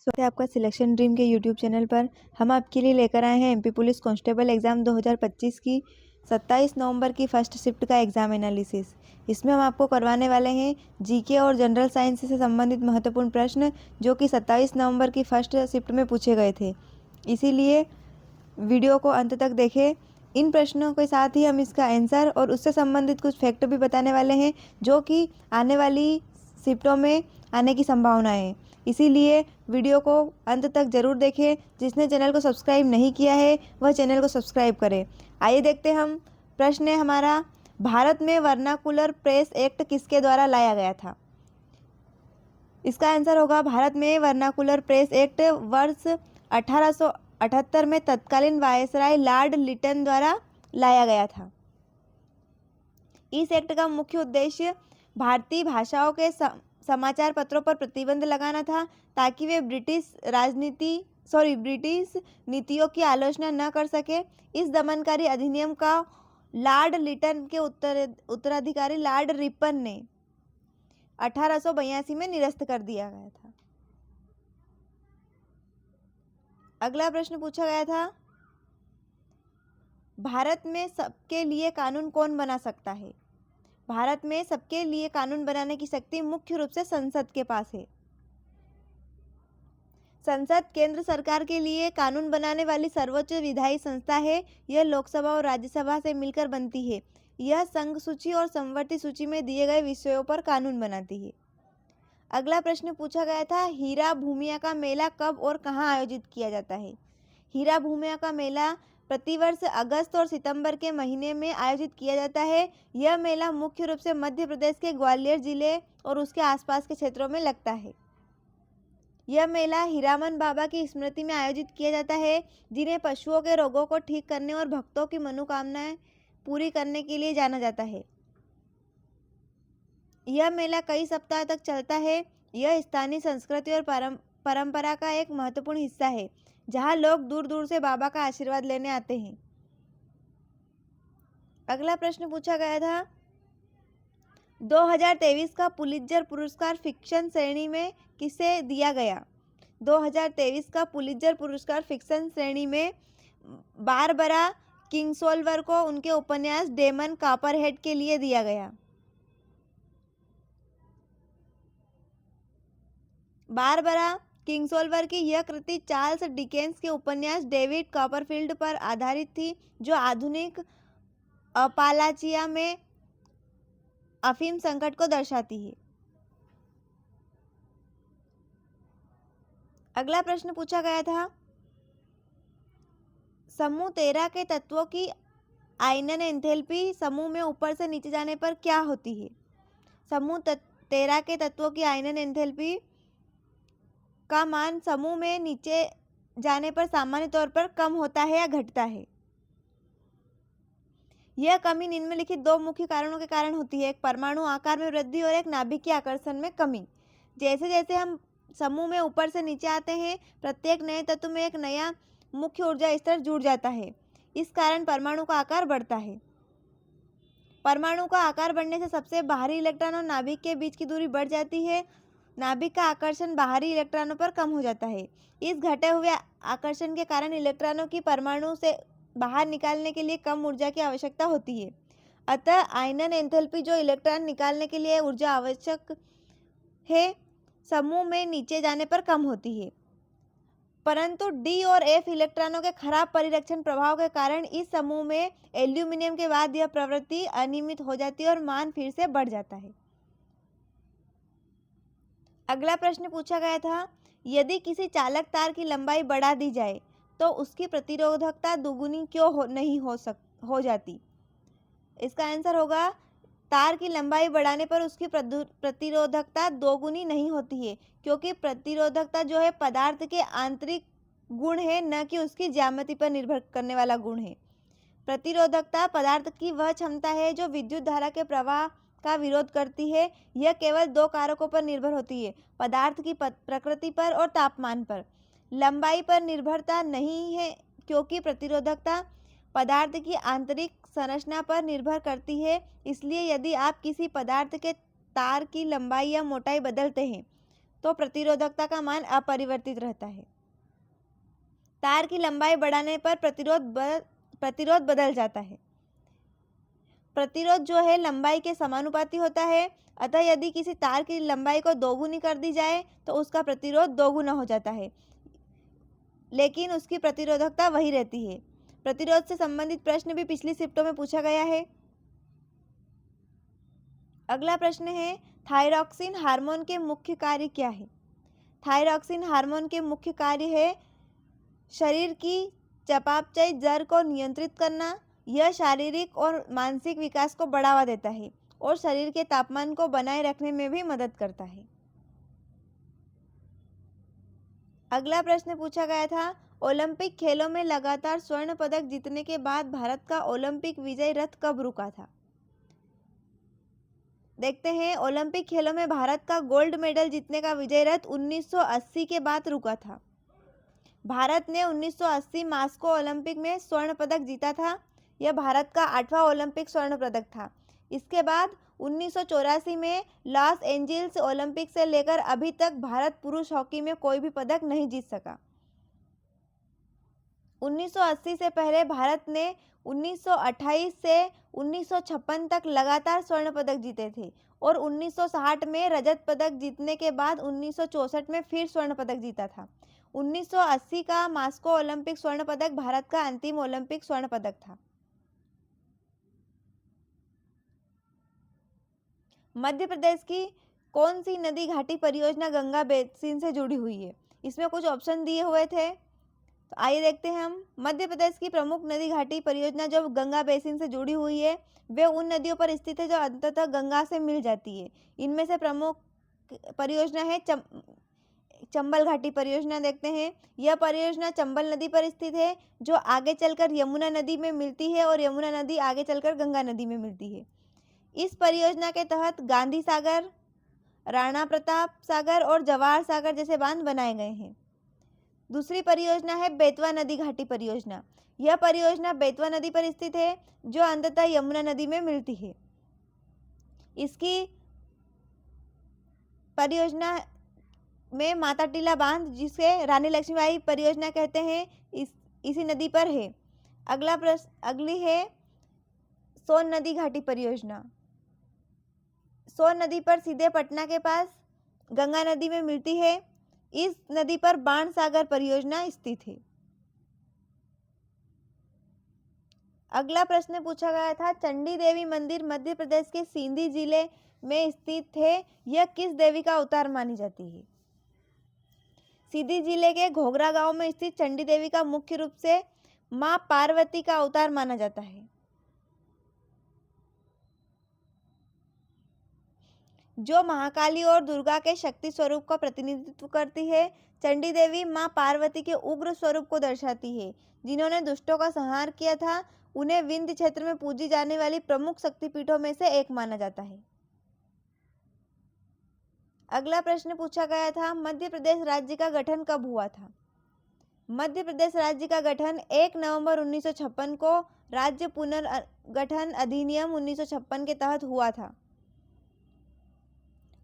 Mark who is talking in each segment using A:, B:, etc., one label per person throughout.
A: स्वागत है आपका सिलेक्शन ड्रीम के यूट्यूब चैनल पर। हम आपके लिए लेकर आए हैं एमपी पुलिस कांस्टेबल एग्ज़ाम 2025 की 27 नवंबर की फर्स्ट शिफ्ट का एग्ज़ाम एनालिसिस। इसमें हम आपको करवाने वाले हैं जीके और जनरल साइंस से संबंधित महत्वपूर्ण प्रश्न जो कि 27 नवंबर की फर्स्ट शिफ्ट में पूछे गए थे। इसीलिए वीडियो को अंत तक देखें। इन प्रश्नों के साथ ही हम इसका आंसर और उससे संबंधित कुछ फैक्ट भी बताने वाले हैं जो कि आने वाली शिफ्टों में आने की संभावना है। इसीलिए वीडियो को अंत तक ज़रूर देखें। जिसने चैनल को सब्सक्राइब नहीं किया है वह चैनल को सब्सक्राइब करें। आइए देखते हम। प्रश्न है हमारा, भारत में वर्नाकुलर प्रेस एक्ट किसके द्वारा लाया गया था? इसका आंसर होगा भारत में वर्नाकुलर प्रेस एक्ट वर्ष 1878 में तत्कालीन वायसराय लॉर्ड लिटन द्वारा लाया गया था। इस एक्ट का मुख्य उद्देश्य भारतीय भाषाओं के समाचार पत्रों पर प्रतिबंध लगाना था ताकि वे ब्रिटिश नीतियों की आलोचना न कर सके। इस दमनकारी अधिनियम का लॉर्ड लिटन के उत्तराधिकारी लॉर्ड रिपन ने 1882 में निरस्त कर दिया गया था। अगला प्रश्न पूछा गया था, भारत में सबके लिए कानून कौन बना सकता है? भारत में सबके लिए कानून बनाने की शक्ति मुख्य रूप से संसद के पास है। संसद केंद्र सरकार के लिए कानून बनाने वाली सर्वोच्च विधायी संस्था है। यह लोकसभा और राज्यसभा से मिलकर बनती है। यह संघ सूची और समवर्ती सूची में दिए गए विषयों पर कानून बनाती है। अगला प्रश्न पूछा गया था, हीरा भूमिया का मेला कब और कहाँ आयोजित किया जाता है? हीरा भूमिया का मेला प्रतिवर्ष अगस्त और सितंबर के महीने में आयोजित किया जाता है। यह मेला मुख्य रूप से मध्य प्रदेश के ग्वालियर जिले और उसके आसपास के क्षेत्रों में लगता है। यह मेला हीरामन बाबा की स्मृति में आयोजित किया जाता है, जिन्हें पशुओं के रोगों को ठीक करने और भक्तों की मनोकामनाएं पूरी करने के लिए जाना जाता है। यह मेला कई सप्ताह तक चलता है। यह स्थानीय संस्कृति और परंपरा का एक महत्वपूर्ण हिस्सा है, जहां लोग दूर दूर से बाबा का आशीर्वाद लेने आते हैं। अगला प्रश्न पूछा गया था, 2023 का पुलित्जर पुरस्कार फिक्शन श्रेणी में किसे दिया गया? 2023 का पुलित्जर पुरस्कार फिक्शन श्रेणी में बारबरा किंगसोल्वर को उनके उपन्यास डेमन कॉपरहेड के लिए दिया गया। बारबरा किंगसोल्वर की यह कृति चार्ल्स डिकेंस के उपन्यास डेविड कॉपरफील्ड पर आधारित थी, जो आधुनिक अपालाचिया में अफीम संकट को दर्शाती है। अगला प्रश्न पूछा गया था, समूह 13 के तत्वों की आयनन एंथैल्पी समूह में ऊपर से नीचे जाने पर क्या होती है? समूह 13 के तत्वों की आयनन एंथैल्पी का मान समूह में नीचे जाने पर सामान्य तौर पर कम होता है या घटता है? यह कमी निम्नलिखित दो मुख्य कारणों के कारण होती है, एक परमाणु आकार में वृद्धि और एक नाभिकीय आकर्षण में कमी। जैसे जैसे हम समूह में ऊपर से नीचे आते हैं, प्रत्येक नए तत्व में एक नया मुख्य ऊर्जा स्तर जुड़ जाता है। इस कारण परमाणु का आकार बढ़ता है। परमाणु का आकार बढ़ने से सबसे बाहरी इलेक्ट्रॉन और नाभिक के बीच की दूरी बढ़ जाती है। नाभिक का आकर्षण बाहरी इलेक्ट्रॉनों पर कम हो जाता है। इस घटे हुए आकर्षण के कारण इलेक्ट्रॉनों की परमाणु से बाहर निकालने के लिए कम ऊर्जा की आवश्यकता होती है। अतः आयनन एंथैल्पी, जो इलेक्ट्रॉन निकालने के लिए ऊर्जा आवश्यक है, समूह में नीचे जाने पर कम होती है। परंतु डी और एफ इलेक्ट्रॉनों के खराब परिरक्षण प्रभाव के कारण इस समूह में एल्यूमिनियम के बाद यह प्रवृत्ति अनियमित हो जाती है और मान फिर से बढ़ जाता है। अगला प्रश्न पूछा गया था, यदि किसी चालक तार की लंबाई बढ़ा दी जाए तो उसकी प्रतिरोधकता दुगुनी क्यों नहीं हो जाती? इसका आंसर होगा, तार की लंबाई बढ़ाने पर उसकी प्रतिरोधकता दोगुनी नहीं होती है, क्योंकि प्रतिरोधकता जो है पदार्थ के आंतरिक गुण है, न कि उसकी ज्यामिति पर निर्भर करने वाला गुण है। प्रतिरोधकता पदार्थ की वह क्षमता है जो विद्युत धारा के प्रवाह का विरोध करती है। यह केवल दो कारकों पर निर्भर होती है, पदार्थ की प्रकृति पर और तापमान पर। लंबाई पर निर्भरता नहीं है, क्योंकि प्रतिरोधकता पदार्थ की आंतरिक संरचना पर निर्भर करती है। इसलिए यदि आप किसी पदार्थ के तार की लंबाई या मोटाई बदलते हैं तो प्रतिरोधकता का मान अपरिवर्तित रहता है। तार की लंबाई बढ़ाने पर प्रतिरोध बदल जाता है। प्रतिरोध जो है लंबाई के समानुपाती होता है, अतः यदि किसी तार की लंबाई को दोगुनी कर दी जाए तो उसका प्रतिरोध दोगुना हो जाता है, लेकिन उसकी प्रतिरोधकता वही रहती है। प्रतिरोध से संबंधित प्रश्न भी पिछली शिफ्टों में पूछा गया है। अगला प्रश्न है, थायरॉक्सिन हार्मोन के मुख्य कार्य क्या है? थायरॉक्सिन हार्मोन के मुख्य कार्य है शरीर की चयापचय दर को नियंत्रित करना। यह शारीरिक और मानसिक विकास को बढ़ावा देता है और शरीर के तापमान को बनाए रखने में भी मदद करता है। अगला प्रश्न पूछा गया था, ओलंपिक खेलों में लगातार स्वर्ण पदक जीतने के बाद भारत का ओलंपिक विजय रथ कब रुका था? देखते हैं, ओलंपिक खेलों में भारत का गोल्ड मेडल जीतने का विजय रथ 1980 के बाद रुका था। भारत ने 1980 मास्को ओलंपिक में स्वर्ण पदक जीता था। यह भारत का 8वां ओलंपिक स्वर्ण पदक था। इसके बाद 1984 में लॉस एंजिल्स ओलंपिक से लेकर अभी तक भारत पुरुष हॉकी में कोई भी पदक नहीं जीत सका। 1980 से पहले भारत ने 1928 से 1956 तक लगातार स्वर्ण पदक जीते थे और 1960 में रजत पदक जीतने के बाद 1964 में फिर स्वर्ण पदक जीता था। 1980 का मास्को ओलंपिक स्वर्ण पदक भारत का अंतिम ओलंपिक स्वर्ण पदक था। मध्य प्रदेश की कौन सी नदी घाटी परियोजना गंगा बेसिन से जुड़ी हुई है? इसमें कुछ ऑप्शन दिए हुए थे, तो आइए देखते हैं हम। मध्य प्रदेश की प्रमुख नदी घाटी परियोजना जो गंगा बेसिन से जुड़ी हुई है वे उन नदियों पर स्थित है जो अंततः गंगा से मिल जाती है। इनमें से प्रमुख परियोजना है चंबल घाटी परियोजना। देखते हैं, यह परियोजना चंबल नदी पर स्थित है जो आगे चलकर यमुना नदी में मिलती है और यमुना नदी आगे चलकर गंगा नदी में मिलती है। इस परियोजना के तहत गांधी सागर, राणा प्रताप सागर और जवाहर सागर जैसे बांध बनाए गए हैं। दूसरी परियोजना है बेतवा नदी घाटी परियोजना। यह परियोजना बेतवा नदी पर स्थित है जो अंततः यमुना नदी में मिलती है। इसकी परियोजना में माता टीला बांध, जिसे रानी लक्ष्मीबाई परियोजना कहते हैं, इसी नदी पर है। अगली है सोन नदी घाटी परियोजना। सोन नदी पर सीधे पटना के पास गंगा नदी में मिलती है। इस नदी पर बाण सागर परियोजना स्थित है। अगला प्रश्न पूछा गया था, चंडी देवी मंदिर मध्य प्रदेश के सींधी जिले में स्थित है। यह किस देवी का अवतार मानी जाती है? सीधी जिले के घोघरा गांव में स्थित चंडी देवी का मुख्य रूप से मां पार्वती का अवतार माना जाता है। जो महाकाली और दुर्गा के शक्ति स्वरूप का प्रतिनिधित्व करती है। चंडी देवी मां पार्वती के उग्र स्वरूप को दर्शाती है, जिन्होंने दुष्टों का संहार किया था। उन्हें विंध्य क्षेत्र में पूजी जाने वाली प्रमुख शक्तिपीठों में से एक माना जाता है। अगला प्रश्न पूछा गया था, मध्य प्रदेश राज्य का गठन कब हुआ था? मध्य प्रदेश राज्य का गठन 1 नवंबर 1956 को राज्य पुनर्गठन अधिनियम 1956 के तहत हुआ था।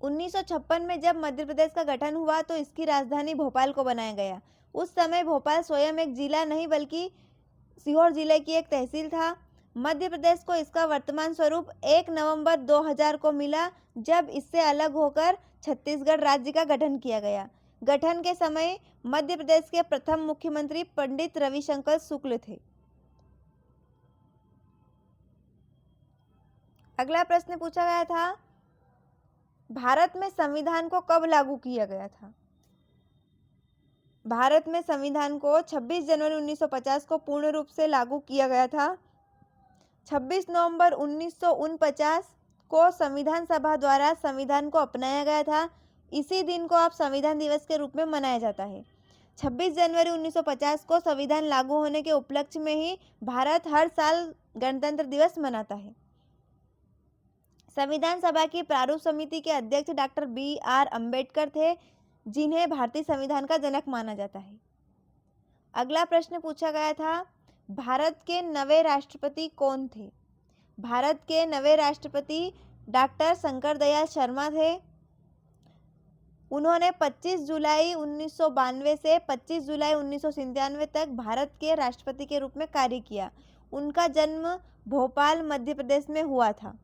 A: 1956 में जब मध्य प्रदेश का गठन हुआ तो इसकी राजधानी भोपाल को बनाया गया। उस समय भोपाल स्वयं एक जिला नहीं बल्कि सीहोर जिले की एक तहसील था। मध्य प्रदेश को इसका वर्तमान स्वरूप 1 नवंबर 2000 को मिला, जब इससे अलग होकर छत्तीसगढ़ राज्य का गठन किया गया। गठन के समय मध्य प्रदेश के प्रथम मुख्यमंत्री पंडित रविशंकर शुक्ल थे। अगला प्रश्न पूछा गया था, भारत में संविधान को कब लागू किया गया था? भारत में संविधान को 26 जनवरी 1950 को पूर्ण रूप से लागू किया गया था। 26 नवंबर 1949 को संविधान सभा द्वारा संविधान को अपनाया गया था। इसी दिन को अब संविधान दिवस के रूप में मनाया जाता है। 26 जनवरी 1950 को संविधान लागू होने के उपलक्ष्य में ही भारत हर साल गणतंत्र दिवस मनाता है। संविधान सभा की प्रारूप समिति के अध्यक्ष डॉक्टर BR अम्बेडकर थे, जिन्हें भारतीय संविधान का जनक माना जाता है। अगला प्रश्न पूछा गया था, भारत के नवे राष्ट्रपति कौन थे? भारत के नवे राष्ट्रपति डॉक्टर शंकर दयाल शर्मा थे। उन्होंने 25 जुलाई 1992 से 25 जुलाई 1997 तक भारत के राष्ट्रपति के रूप में कार्य किया। उनका जन्म भोपाल, मध्य प्रदेश में हुआ था।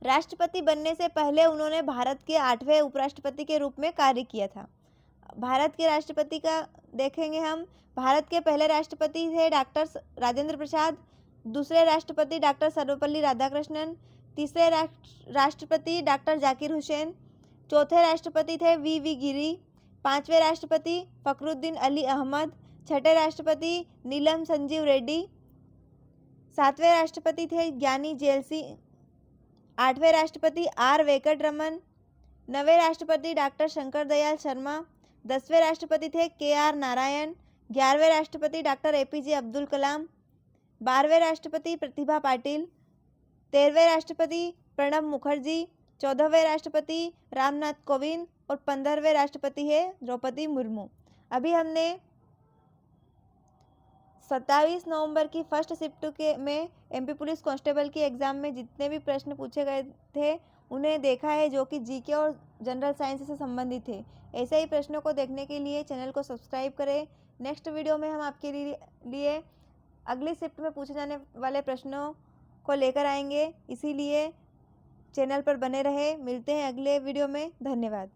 A: राष्ट्रपति बनने से पहले उन्होंने भारत के 8वें उपराष्ट्रपति के रूप में कार्य किया था। भारत के राष्ट्रपति का देखेंगे हम। भारत के पहले राष्ट्रपति थे डॉक्टर राजेंद्र प्रसाद, दूसरे राष्ट्रपति डॉक्टर सर्वपल्ली राधाकृष्णन, तीसरे राष्ट्रपति डॉक्टर जाकिर हुसैन, चौथे राष्ट्रपति थे वी गिरी, पांचवें राष्ट्रपति फखरुद्दीन अली अहमद, छठे राष्ट्रपति नीलम संजीव रेड्डी, सातवें राष्ट्रपति थे ज्ञानी जेल सिंह, आठवें राष्ट्रपति आर वेंकटरमन, नवें राष्ट्रपति डॉक्टर शंकर दयाल शर्मा, 10वें राष्ट्रपति थे KR नारायण, 11वें राष्ट्रपति डॉक्टर APJ अब्दुल कलाम, 12वें राष्ट्रपति प्रतिभा पाटिल, 13वें राष्ट्रपति प्रणब मुखर्जी, 14वें राष्ट्रपति रामनाथ कोविंद और 15वें राष्ट्रपति है द्रौपदी मुर्मू। अभी हमने 27 नवंबर की फर्स्ट शिफ्ट में MP पुलिस कांस्टेबल की एग्ज़ाम में जितने भी प्रश्न पूछे गए थे उन्हें देखा है, जो कि GK और जनरल साइंस से संबंधित थे। ऐसे ही प्रश्नों को देखने के लिए चैनल को सब्सक्राइब करें। नेक्स्ट वीडियो में हम आपके लिए अगली शिफ्ट में पूछे जाने वाले प्रश्नों को लेकर आएंगे, इसीलिए चैनल पर बने रहे। मिलते हैं अगले वीडियो में। धन्यवाद।